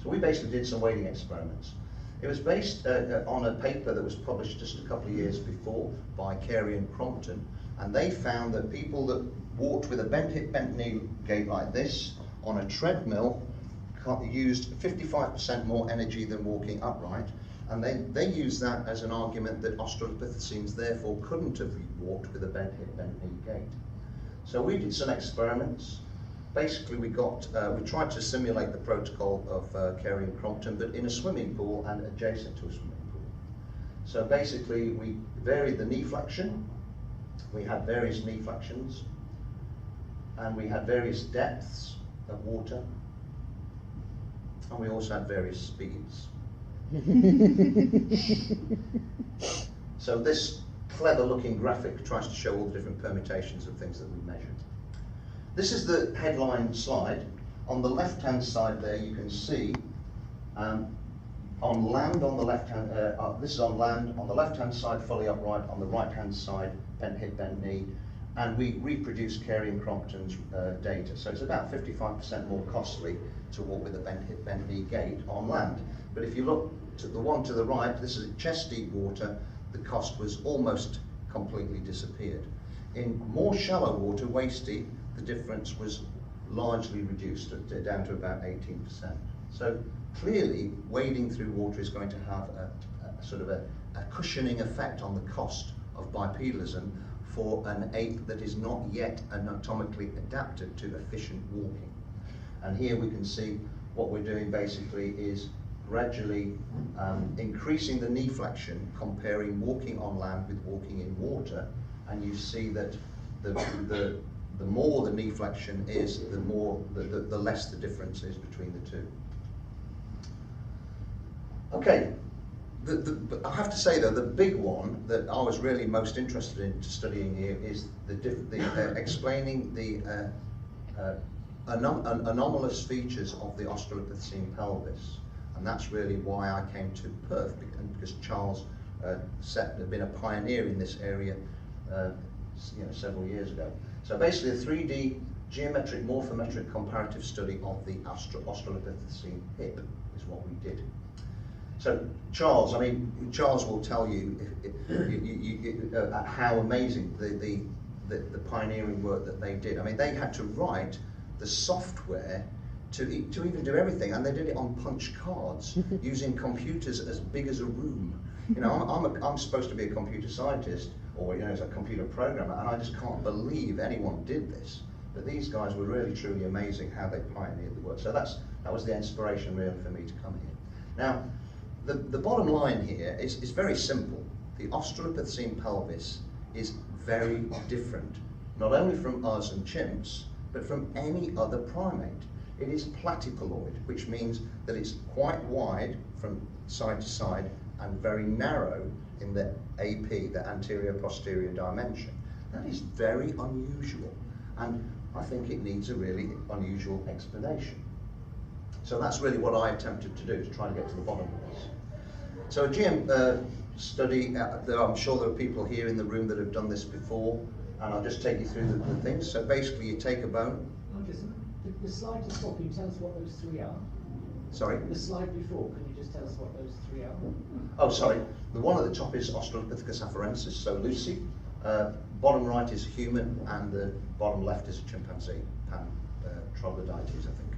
So we basically did some weighting experiments. It was based on a paper that was published just a couple of years before by Carey and Crompton, and they found that people that walked with a bent hip, bent knee gait like this on a treadmill used 55% more energy than walking upright, and they used that as an argument that Australopithecines therefore couldn't have walked with a bent hip, bent knee gait. So we did some experiments. Basically, we tried to simulate the protocol of Carey and Crompton, but in a swimming pool and adjacent to a swimming pool. So basically, we varied the knee flexion. We had various knee flexions, and we had various depths of water, and we also had various speeds. So this clever-looking graphic tries to show all the different permutations of things that we measured. This is the headline slide. On the left-hand side there, you can see on land on the left-hand, this is on land, on the left-hand side fully upright, on the right-hand side bent hip, bent knee, and we reproduced Carey and Crompton's data. So it's about 55% more costly to walk with a bent hip, bent knee gait on land. But if you look to the one to the right, this is chest-deep water, the cost was almost completely disappeared. In more shallow water, waist-deep, the difference was largely reduced down to about 18%. So clearly, wading through water is going to have a sort of a cushioning effect on the cost of bipedalism for an ape that is not yet anatomically adapted to efficient walking. And here we can see what we're doing basically is gradually increasing the knee flexion, comparing walking on land with walking in water, and you see that the more the knee flexion is, the less the difference is between the two. Okay, I have to say though, the big one that I was really most interested in studying here is explaining the anomalous features of the Australopithecine pelvis. And that's really why I came to Perth, because Charles had been a pioneer in this area several years ago. So basically a 3D geometric morphometric comparative study of the Australopithecine hip is what we did. So Charles will tell you how amazing the pioneering work that they did. I mean, they had to write the software to even do everything, and they did it on punch cards using computers as big as a room. You know, I'm supposed to be a computer scientist, or as a computer programmer, and I just can't believe anyone did this. But these guys were really truly amazing how they pioneered the work. So that was the inspiration really for me to come here. Now, the bottom line here is very simple. The Australopithecine pelvis is very different, not only from us and chimps, but from any other primate. It is platypaloid, which means that it's quite wide from side to side and very narrow in the AP, the anterior-posterior dimension. That is very unusual, and I think it needs a really unusual explanation. So that's really what I attempted to do, to try to get to the bottom of this. So a GM study, I'm sure there are people here in the room that have done this before, and I'll just take you through the things. So basically you take a bone. The slide to stop, can you tell us what those three are? Sorry? The slide before, can you just tell us what those three are? Oh, sorry. The one at the top is Australopithecus afarensis, so Lucy. Bottom right is a human, and the bottom left is a chimpanzee, troglodytes, I think.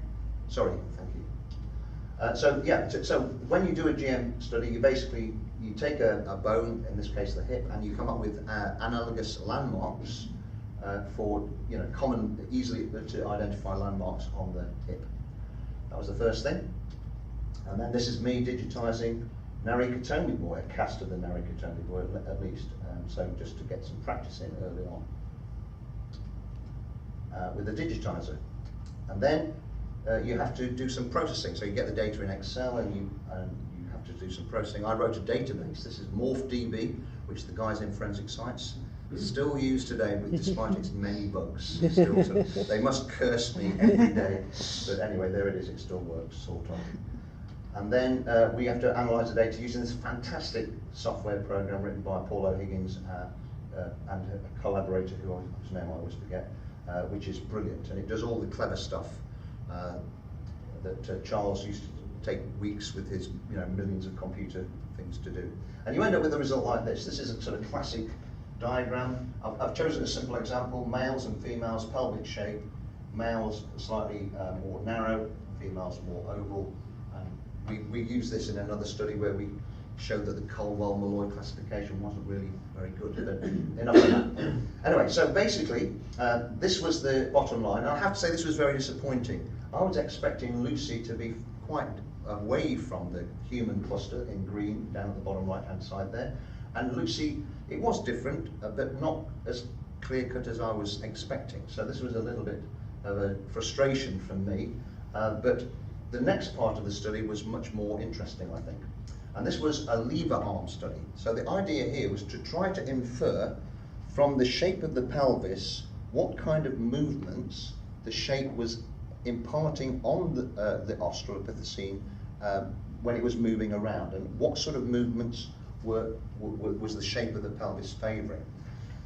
Sorry, thank you. So when you do a GM study, you take a bone, in this case the hip, and you come up with analogous landmarks for common, easily to identify landmarks on the hip. That was the first thing. And then this is me digitizing Narikatoni boy, a cast of the Narikatoni boy at least. So just to get some practice in early on with the digitizer. And then you have to do some processing. So you get the data in Excel and you have to do some processing. I wrote a database. This is MorphDB, which the guys in Forensic Science still use today, but despite its many bugs. They must curse me every day. But anyway, there it is. It still works, sort of. And then we have to analyze the data using this fantastic software program written by Paul O'Higgins and a collaborator whose name I always forget, which is brilliant. And it does all the clever stuff that Charles used take weeks with his millions of computer things to do. And you end up with a result like this. This is a sort of classic diagram. I've chosen a simple example: males and females, pelvic shape. Males slightly more narrow, females more oval. And we use this in another study where we showed that the Colwell-Malloy classification wasn't really very good, but enough of that. Anyway, so basically, this was the bottom line. And I have to say this was very disappointing. I was expecting Lucy to be quite away from the human cluster in green, down at the bottom right-hand side there. And Lucy, it was different, but not as clear-cut as I was expecting. So this was a little bit of a frustration from me. But the next part of the study was much more interesting, I think. And this was a lever arm study. So the idea here was to try to infer from the shape of the pelvis what kind of movements the shape was imparting on the Australopithecine when it was moving around, and what sort of movements was the shape of the pelvis favouring.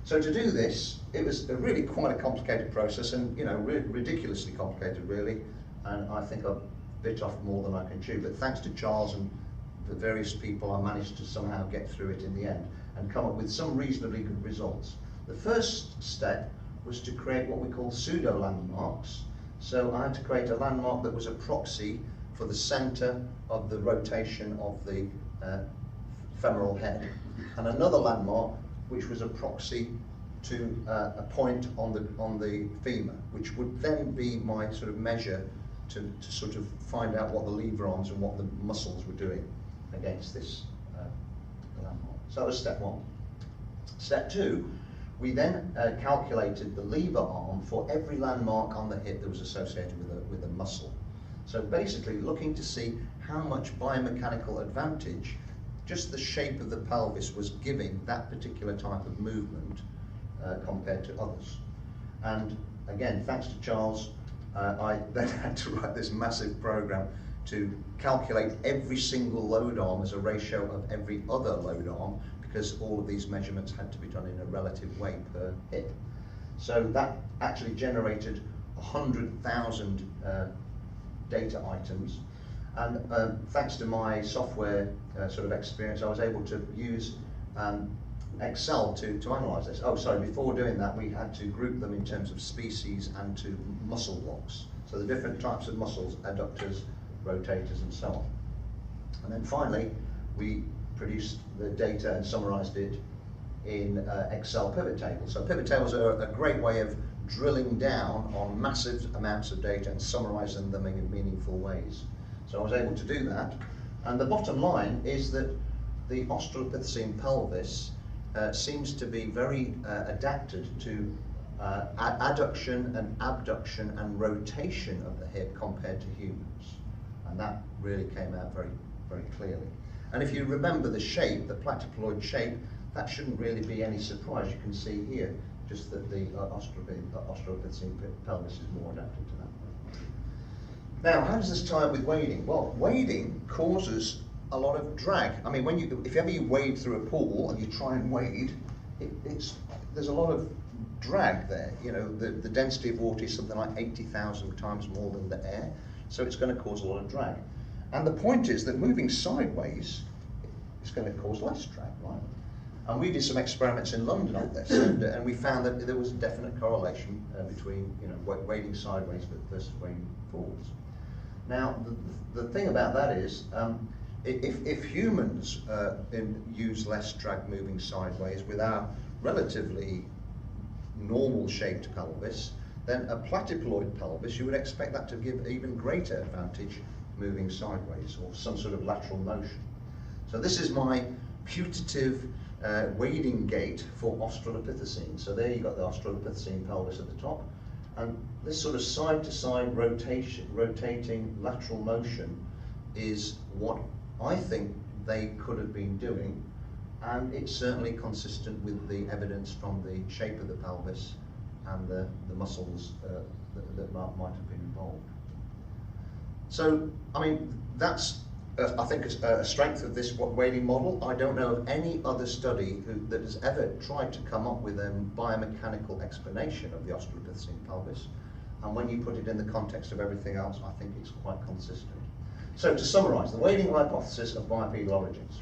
So to do this, it was really quite a complicated process, and ridiculously complicated really, and I think I've bit off more than I can chew, but thanks to Charles and the various people, I managed to somehow get through it in the end and come up with some reasonably good results. The first step was to create what we call pseudo landmarks. So I had to create a landmark that was a proxy for the centre of the rotation of the femoral head, and another landmark which was a proxy to a point on the femur, which would then be my sort of measure to sort of find out what the lever arms and what the muscles were doing against this landmark. So that was step one. Step two, we then calculated the lever arm for every landmark on the hip that was associated with a muscle. So basically looking to see how much biomechanical advantage just the shape of the pelvis was giving that particular type of movement compared to others. And again, thanks to Charles, I then had to write this massive program to calculate every single load arm as a ratio of every other load arm, because all of these measurements had to be done in a relative way per hip. So that actually generated 100,000 data items, and thanks to my software sort of experience, I was able to use Excel to analyse this. Oh, sorry, before doing that, we had to group them in terms of species and to muscle blocks. So the different types of muscles, adductors, rotators, and so on. And then finally, we produced the data and summarised it in Excel pivot tables. So pivot tables are a great way of drilling down on massive amounts of data and summarising them in meaningful ways. So I was able to do that. And the bottom line is that the Australopithecine pelvis seems to be very adapted to adduction and abduction and rotation of the hip compared to humans. And that really came out very, very clearly. And if you remember the shape, the platyploid shape, that shouldn't really be any surprise. You can see here just that the Australopithecine pelvis is more adapted to that. Now, how does this tie up with wading? Well, wading causes a lot of drag. I mean, if ever you wade through a pool and you try and wade, there's a lot of drag there. The density of water is something like 80,000 times more than the air, so it's going to cause a lot of drag. And the point is that moving sideways is going to cause less drag, right? And we did some experiments in London on this, and we found that there was a definite correlation between wading sideways versus wading forwards. Now, the thing about that is, if humans use less drag moving sideways with our relatively normal shaped pelvis, then a platyploid pelvis, you would expect that to give even greater advantage moving sideways, or some sort of lateral motion. So this is my putative wading gait for Australopithecine. So there you've got the Australopithecine pelvis at the top, and this sort of side-to-side rotating lateral motion is what I think they could have been doing, and it's certainly consistent with the evidence from the shape of the pelvis and the muscles that might have been involved. So, I mean, that's I think a strength of this wading model. I don't know of any other study that has ever tried to come up with a biomechanical explanation of the Australopithecine pelvis, and when you put it in the context of everything else, I think it's quite consistent. So to summarise, the wading hypothesis of bipedal origins.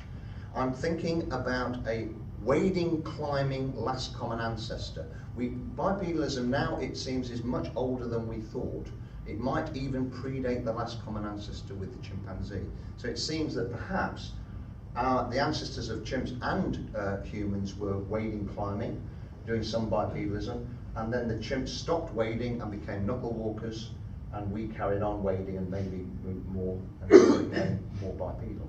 I'm thinking about a wading, climbing, last common ancestor. Bipedalism now, it seems, is much older than we thought. It might even predate the last common ancestor with the chimpanzee. So it seems that perhaps the ancestors of chimps and humans were wading, climbing, doing some bipedalism, and then the chimps stopped wading and became knuckle walkers, and we carried on wading and maybe moved more and became more bipedal.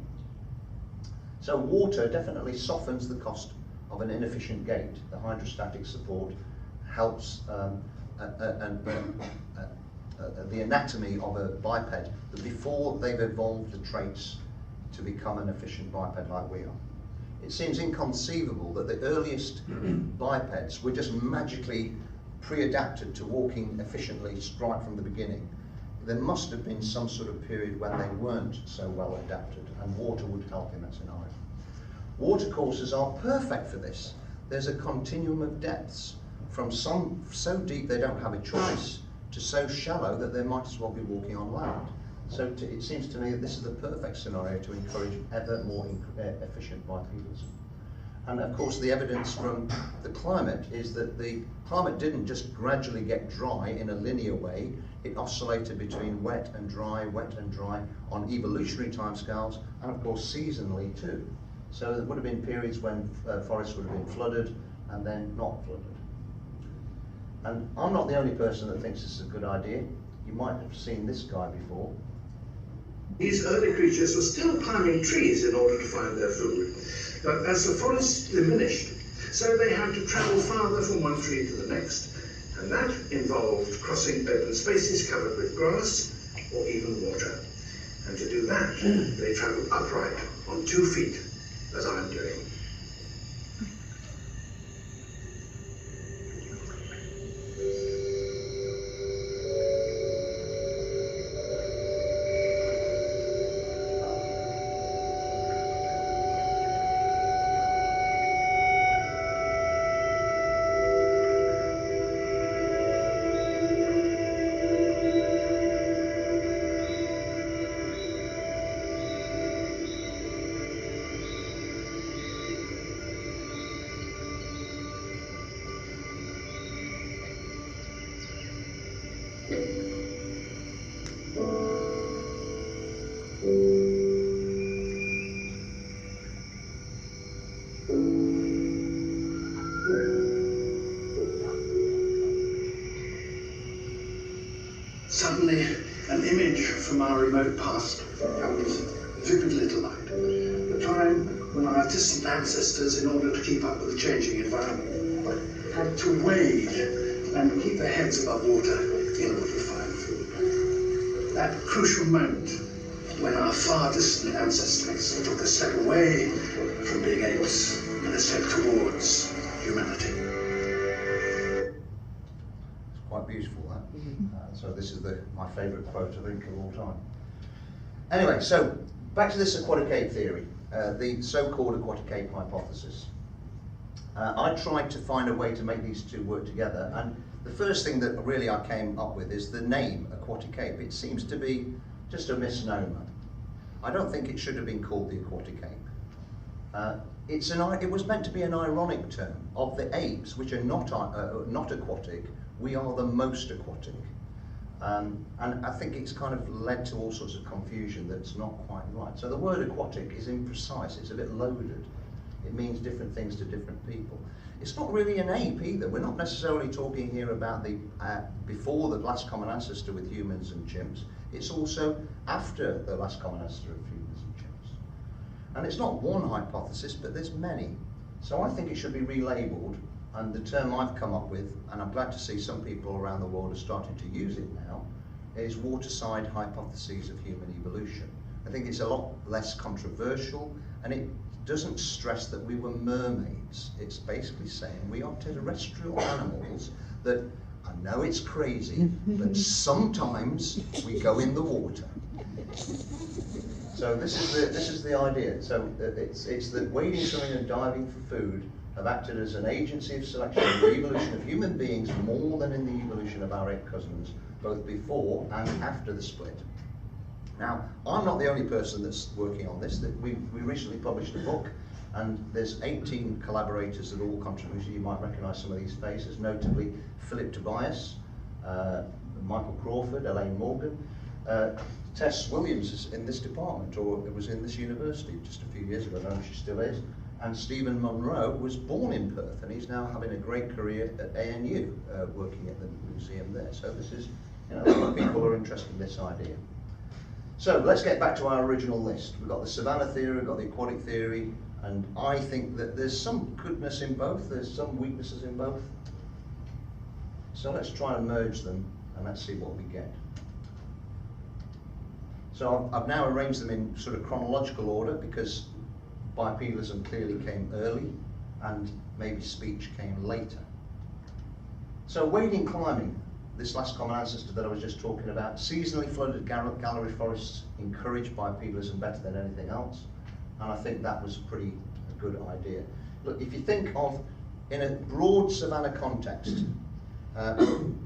So water definitely softens the cost of an inefficient gait. The hydrostatic support helps the anatomy of a biped before they've evolved the traits to become an efficient biped like we are. It seems inconceivable that the earliest bipeds were just magically pre-adapted to walking efficiently right from the beginning. There must have been some sort of period when they weren't so well adapted, and water would help in that scenario. Water courses are perfect for this. There's a continuum of depths, from some so deep they don't have a choice, to so shallow that they might as well be walking on land. So it seems to me that this is the perfect scenario to encourage ever more efficient bipedalism. And of course the evidence from the climate is that the climate didn't just gradually get dry in a linear way, it oscillated between wet and dry on evolutionary timescales, and of course seasonally too. So there would have been periods when forests would have been flooded and then not flooded. And I'm not the only person that thinks this is a good idea. You might have seen this guy before. These early creatures were still climbing trees in order to find their food. But as the forests diminished, so they had to travel farther from one tree to the next. And that involved crossing open spaces covered with grass or even water. And to do that, they traveled upright on 2 feet, as I'm doing. Suddenly, an image from our remote past comes vividly to light. The time when our distant ancestors, in order to keep up with the changing environment, had to wade and keep their heads above water in order to find food. That crucial moment when our far distant ancestors took a step away from being apes and a step towards humanity. It's quite beautiful, that. So this is my favourite quote, I think, of all time. Anyway, so back to this aquatic ape theory, the so-called aquatic ape hypothesis. I tried to find a way to make these two work together, and the first thing that really I came up with is the name aquatic ape. It seems to be just a misnomer. I don't think it should have been called the aquatic ape. It was meant to be an ironic term. Of the apes, which are not aquatic, we are the most aquatic. And I think it's kind of led to all sorts of confusion that's not quite right. So the word aquatic is imprecise, it's a bit loaded. It means different things to different people. It's not really an ape either. We're not necessarily talking here about the before the last common ancestor with humans and chimps. It's also after the last common ancestor of humans and chimps. And it's not one hypothesis, but there's many. So I think it should be relabeled, and the term I've come up with, and I'm glad to see some people around the world are starting to use it now, is Waterside hypotheses of human evolution. I think it's a lot less controversial, and it doesn't stress that we were mermaids. It's basically saying we are terrestrial animals that, I know it's crazy, but sometimes we go in the water. So this is the idea. So it's that wading, swimming and diving for food have acted as an agency of selection in the evolution of human beings more than in the evolution of our ape cousins, both before and after the split. Now, I'm not the only person that's working on this. We recently published a book, and there's 18 collaborators that all contributed. You might recognise some of these faces, notably Philip Tobias, Michael Crawford, Elaine Morgan. Tess Williams is in this department, or it was in this university just a few years ago. I don't know if she still is. And Stephen Munro was born in Perth, and he's now having a great career at ANU, working at the museum there. So this is, you know, a lot of people are interested in this idea. So let's get back to our original list. We've got the savannah theory, we've got the aquatic theory, and I think that there's some goodness in both, there's some weaknesses in both. So let's try and merge them, and let's see what we get. So I've now arranged them in sort of chronological order, because bipedalism clearly came early, and maybe speech came later. So wading climbing, this last common ancestor that I was just talking about, seasonally flooded gallery forests encouraged bipedalism better than anything else, and I think that was a good idea. Look, if you think of, in a broad savanna context,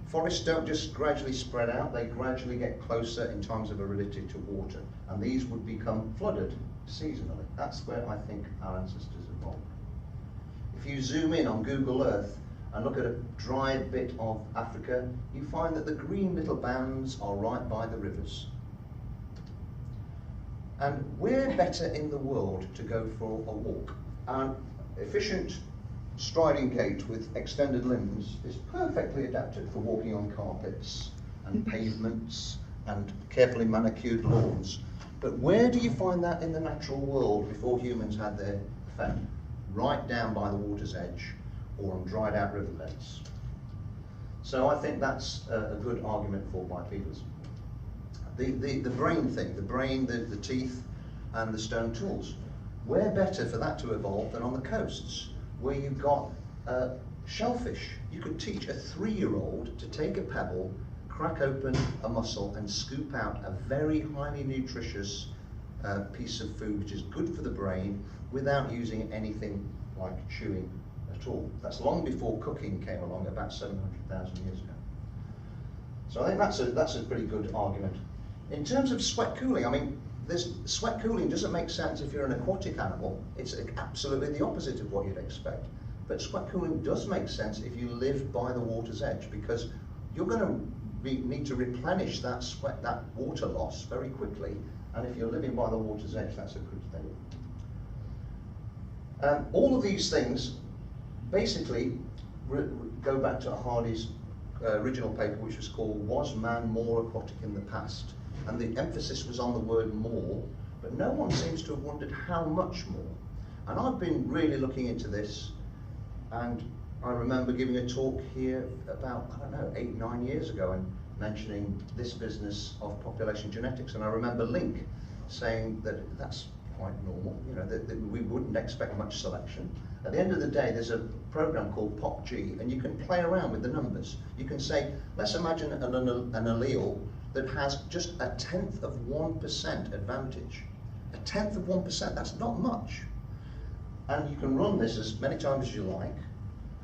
forests don't just gradually spread out, they gradually get closer in times of aridity to water, and these would become flooded seasonally. That's where I think our ancestors evolved. If you zoom in on Google Earth and look at a dry bit of Africa, you find that the green little bands are right by the rivers. And where better in the world to go for a walk? An efficient striding gait with extended limbs is perfectly adapted for walking on carpets and pavements and carefully manicured lawns. But where do you find that in the natural world before humans had their effect? Right down by the water's edge or on dried out riverbeds. So I think that's a good argument for bipedalism. The brain thing, the teeth and the stone tools. Where better for that to evolve than on the coasts, where you've got shellfish. You could teach a 3-year-old to take a pebble, crack open a mussel and scoop out a very highly nutritious piece of food which is good for the brain without using anything like chewing at all. That's long before cooking came along, about 700,000 years ago. So I think that's a pretty good argument. In terms of sweat cooling, I mean, sweat cooling doesn't make sense if you're an aquatic animal. It's absolutely the opposite of what you'd expect. But sweat cooling does make sense if you live by the water's edge, because you're going to need to replenish that water loss very quickly. And if you're living by the water's edge, that's a good thing. All of these things basically go back to Hardy's original paper, which was called "Was Man More Aquatic in the Past?" And the emphasis was on the word more, but no one seems to have wondered how much more. And I've been really looking into this, and I remember giving a talk here about, I don't know, 8-9 years ago, and mentioning this business of population genetics. And I remember Link saying that that's quite normal, you know, that we wouldn't expect much selection. At the end of the day, there's a program called PopG, and you can play around with the numbers. You can say, let's imagine an allele that has just 1/10 of 1% advantage. 1/10 of 1%, that's not much. And you can run this as many times as you like,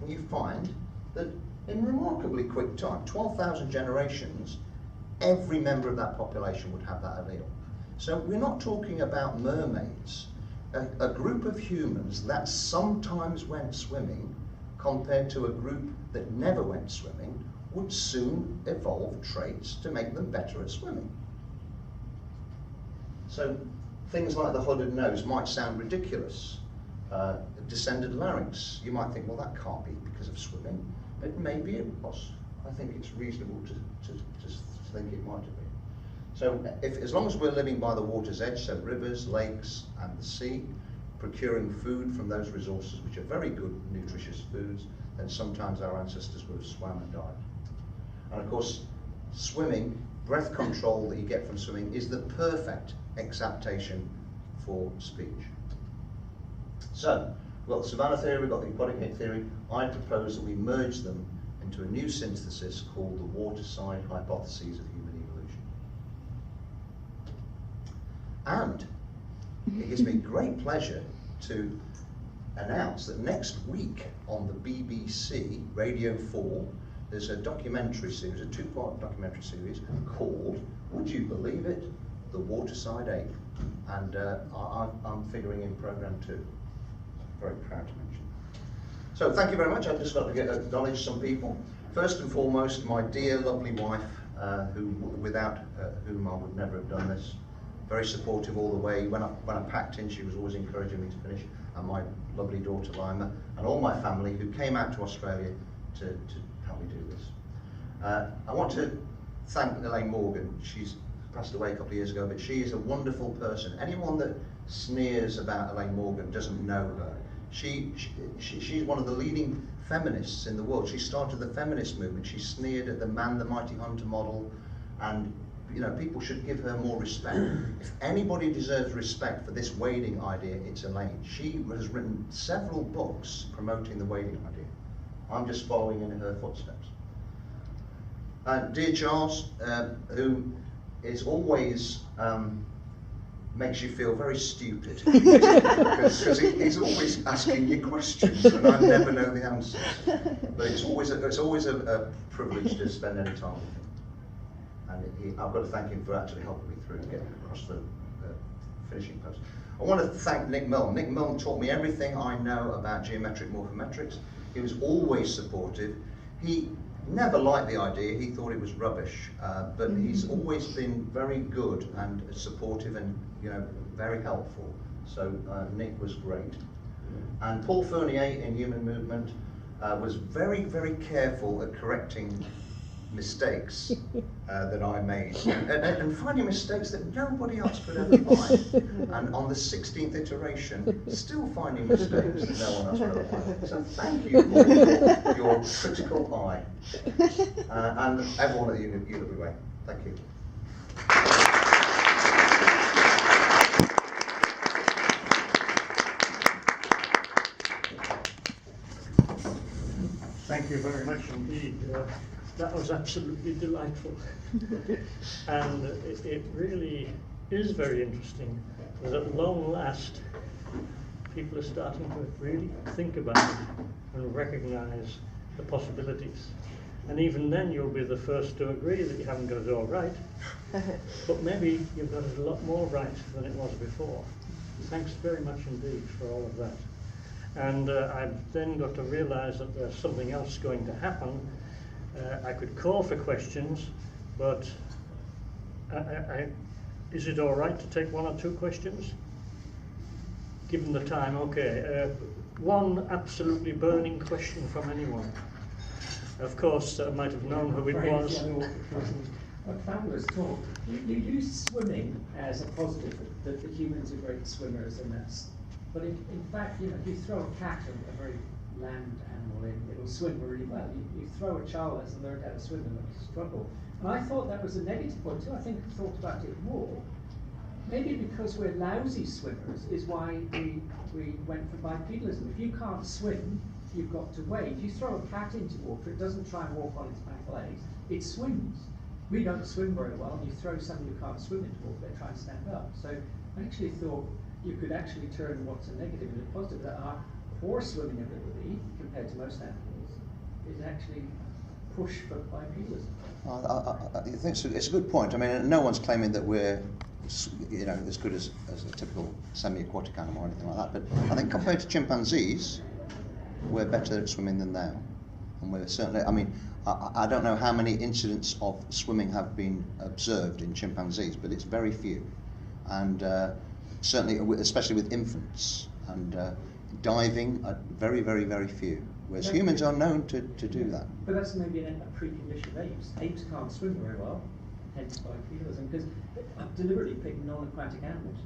and you find that in remarkably quick time, 12,000 generations, every member of that population would have that allele. So we're not talking about mermaids. A group of humans that sometimes went swimming compared to a group that never went swimming would soon evolve traits to make them better at swimming. So things like the hooded nose might sound ridiculous. Descended larynx, you might think, well, that can't be because of swimming, but maybe it was. I think it's reasonable to think it might have been. So as long as we're living by the water's edge, so rivers, lakes and the sea, procuring food from those resources, which are very good, nutritious foods, then sometimes our ancestors would have swam and dived. And of course, swimming, breath control that you get from swimming is the perfect exaptation for speech. So, we've got the savannah theory, we've got the aquatic hit theory. I propose that we merge them into a new synthesis called the Waterside hypotheses of human evolution. And it gives me great pleasure to announce that next week on the BBC Radio 4, there's a documentary series, a 2-part documentary series called, would you believe it, the Waterside ape, and I'm figuring in program 2. Very proud to mention. So thank you very much. I've just got to acknowledge some people. First and foremost, my dear, lovely wife, without whom I would never have done this. Very supportive all the way. When I packed in, she was always encouraging me to finish. And my lovely daughter Lima, and all my family who came out to Australia to help me do this. I want to thank Elaine Morgan. She's passed away a couple of years ago, but she is a wonderful person. Anyone that sneers about Elaine Morgan doesn't know her. She's one of the leading feminists in the world. She started the feminist movement. She sneered at the Man, the Mighty Hunter model, and you know, people should give her more respect. If anybody deserves respect for this wading idea, it's Elaine. She has written several books promoting the wading idea. I'm just following in her footsteps. Dear Charles, who is always makes you feel very stupid because he's always asking you questions and I never know the answers. But it's always a privilege to spend any time with him. And I've got to thank him for actually helping me through getting across the finishing post. I want to thank Nick Milne. Nick Milne taught me everything I know about geometric morphometrics. He was always supportive. He never liked the idea, he thought it was rubbish, but he's always been very good and supportive and very helpful. So Nick was great. And Paul Fournier in Human Movement was very, very careful at correcting mistakes that I made and finding mistakes that nobody else could ever find. And on the 16th iteration, still finding mistakes that no one else would ever find. So thank you for your critical eye. And everyone at UWA, thank you. Thank you very much indeed. That was absolutely delightful. And it really is very interesting that at long last people are starting to really think about it and recognize the possibilities. And even then you'll be the first to agree that you haven't got it all right, but maybe you've got it a lot more right than it was before. Thanks very much indeed for all of that. And I've then got to realize that there's something else going to happen. I could call for questions, but is it all right to take 1 or 2 questions? Given the time, okay. One absolutely burning question from anyone. Of course, I might have known who it was. A fabulous talk. You use swimming as a positive, that the humans are great swimmers, and that's. But in fact, if you throw a cat, a very land animal, it'll swim really well. You throw a child that hasn't learned how to swim and they'll struggle. And I thought that was a negative point too. I think I thought about it more. Maybe because we're lousy swimmers is why we went for bipedalism. If you can't swim, you've got to wade. If you throw a cat into water, it doesn't try and walk on its back legs, it swims. We don't swim very well, and you throw someone who can't swim into water, they try and stand up. So I actually thought you could actually turn what's a negative into a positive, that our poor swimming ability, compared to most animals, is actually push for bipedalism. I think it's a good point. I mean, no one's claiming that we're as good as a typical semi-aquatic animal or anything like that, but I think compared to chimpanzees, we're better at swimming than they are. And we're certainly, I mean, I don't know how many incidents of swimming have been observed in chimpanzees, but it's very few. And certainly, especially with infants, and diving, very, very, very few. Whereas humans are known to do that. But that's maybe a precondition of apes. Apes can't swim very well, hence bipedalism, because I've deliberately picked non-aquatic animals.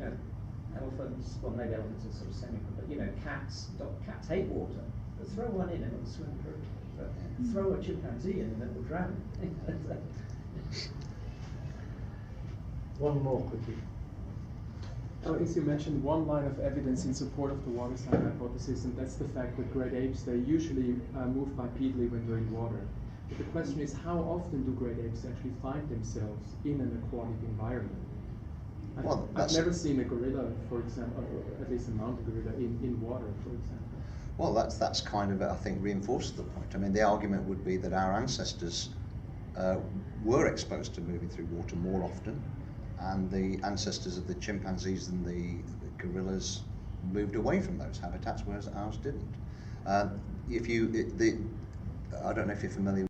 Elephants, well, maybe elephants are sort of semi-aquatic, but cats hate water. But throw one in and it'll swim through. But throw a chimpanzee in and it will drown. One more quickly. As you mentioned, one line of evidence in support of the Waterside hypothesis, and that's the fact that great apes, they usually move bipedally when they're in water. But the question is, how often do great apes actually find themselves in an aquatic environment? I've never seen a gorilla, for example, or at least a mountain gorilla, in water, for example. Well, that's kind of, I think, reinforces the point. I mean, the argument would be that our ancestors were exposed to moving through water more often, and the ancestors of the chimpanzees and the gorillas moved away from those habitats, whereas ours didn't. I don't know if you're familiar